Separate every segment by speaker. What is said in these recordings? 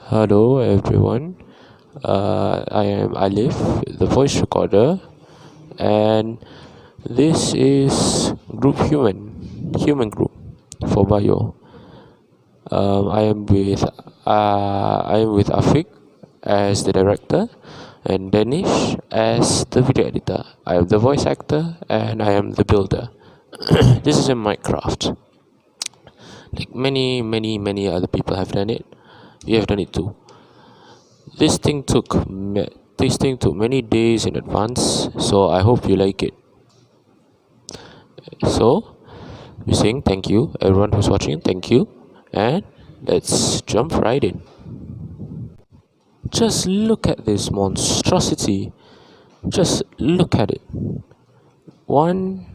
Speaker 1: Hello everyone, I am Alif, the voice recorder, and this is Human Group for Bio. I am with Afiq as the director and Danish as the video editor. I am the voice actor and I am the builder. This is a Minecraft. Like many other people have done it. We have done it too. This thing took many days in advance, so I hope you like it. So we're saying thank you, everyone who's watching, thank you, and let's jump right in. Just look at this monstrosity. Just look at it. 1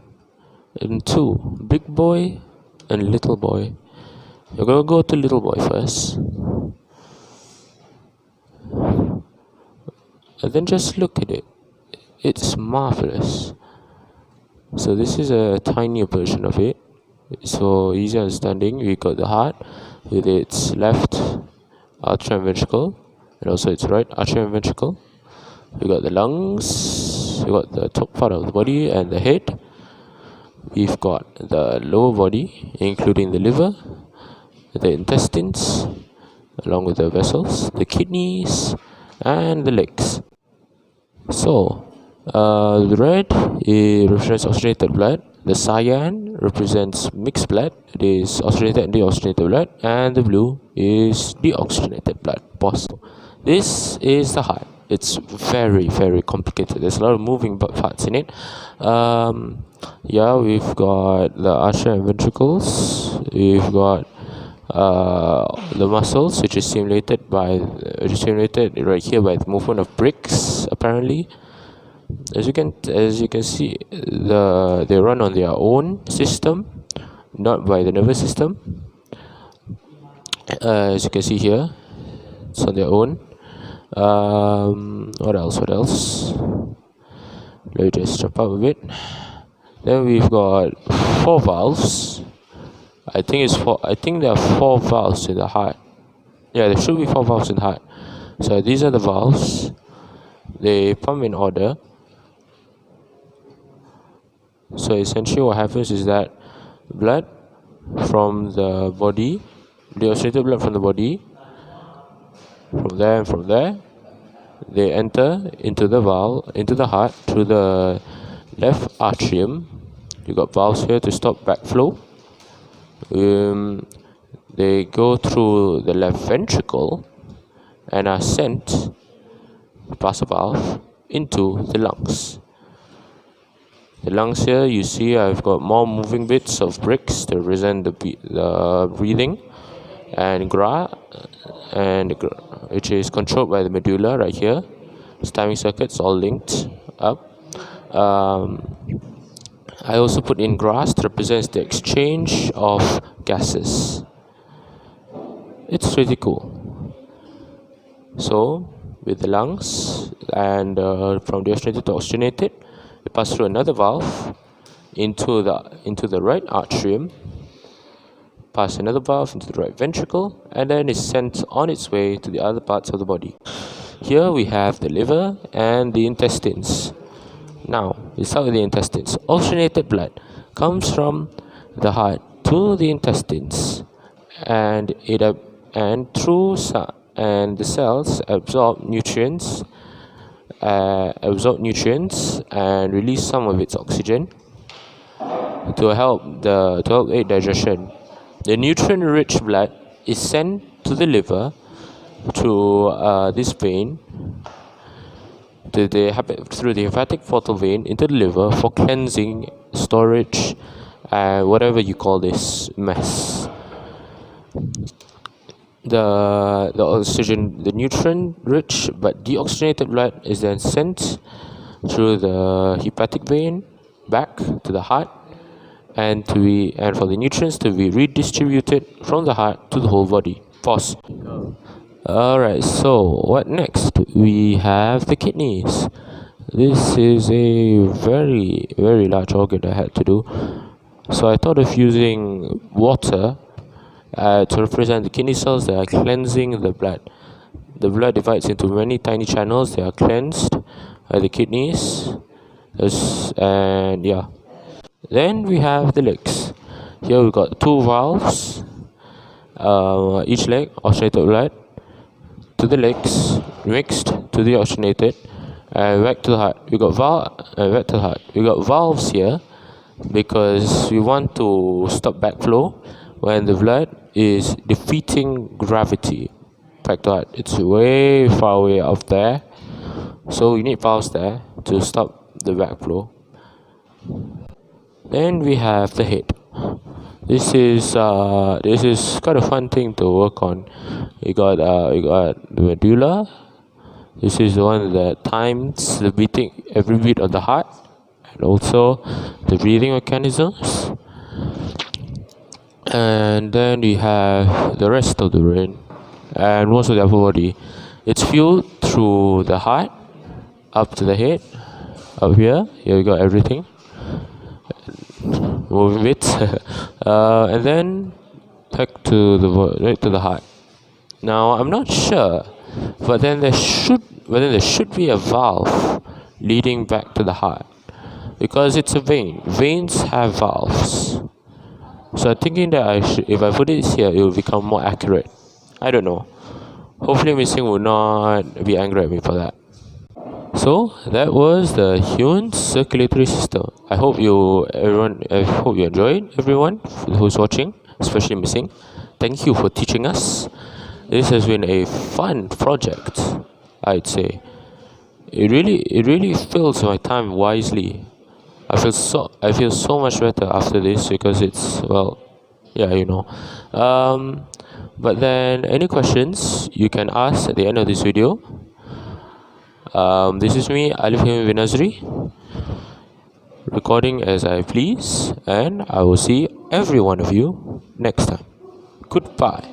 Speaker 1: and 2, big boy and little boy. You're gonna go to little boy first. And then just look at it. It's marvelous. So this is a tinier version of it. So easy understanding. We got the heart with its left artery and ventricle, and also its right artery and ventricle. We got the lungs. We got the top part of the body and the head. We've got the lower body, including the liver, the intestines, along with the vessels, the kidneys, and the legs. So, the red represents oxygenated blood. The cyan represents mixed blood. It is oxygenated and deoxygenated blood. And the blue is deoxygenated blood. Possible. This is the heart. It's very complicated. There's a lot of moving parts in it. Yeah, we've got the artery and ventricles. We've got the muscles, which is simulated right here by the movement of bricks. Apparently, as you can see, they run on their own system, not by the nervous system. As you can see here, it's on their own. What else? Let me just jump up a bit. Then we've got 4 valves. I think there are 4 valves in the heart. Yeah, there should be 4 valves in the heart. So these are the valves. They pump in order. So essentially what happens is that blood from the body, deoxygenated blood from the body, from there, they enter into the heart through the left atrium. You got valves here to stop backflow. They go through the left ventricle and are sent past a valve into the lungs. The lungs here, you see, I've got more moving bits of bricks to represent the breathing, and which is controlled by the medulla right here. It's timing circuits all linked up. I also put in grass to represent the exchange of gases. It's pretty cool. So with the lungs and from deoxygenated to oxygenated, it passes through another valve into the right atrium, pass another valve into the right ventricle, and then is sent on its way to the other parts of the body. Here we have the liver and the intestines. Now, we start with the intestines. Oxygenated blood comes from the heart to the intestines, and the cells absorb nutrients and release some of its oxygen to help aid digestion. The nutrient-rich blood is sent to the liver through this vein, through the hepatic portal vein into the liver for cleansing, storage, whatever you call this mess. The nutrient-rich but deoxygenated blood is then sent through the hepatic vein back to the heart, and for the nutrients to be redistributed from the heart to the whole body. Pause. Alright, so what next? We have the kidneys. This is a very large organ I had to do. So I thought of using water to represent the kidney cells that are cleansing the blood. the blood divides into many tiny channels. They are cleansed by the kidneys. And yeah, then we have the legs. Here we got two valves, each leg oxygenated blood to the legs, mixed to the oxygenated, and back to the heart. We got back to the heart. We got valves here because we want to stop backflow when the blood is defeating gravity. Back to heart. It's way far away out there, so we need valves there to stop the backflow. Then we have the head. This is quite a fun thing to work on. We got the medulla. This is the one that times the beating, every beat of the heart, and also the breathing mechanisms. And then we have the rest of the brain and most of the upper body. It's fueled through the heart up to the head. Up here we got everything, moving bits, and then back to the heart. Now I'm not sure, but then there should be a valve leading back to the heart because it's a vein. Veins have valves. So I'm thinking that if I put it here, it will become more accurate. I don't know. Hopefully Missing will not be angry at me for that. So that was the human circulatory system. I hope you enjoyed, everyone who's watching, especially Missing. Thank you for teaching us. This has been a fun project, I'd say. It really fills my time wisely. I feel so much better after this because it's, well, yeah, you know. But then any questions you can ask at the end of this video. This is me, Alif recording as I please, and I will see every one of you next time. Goodbye.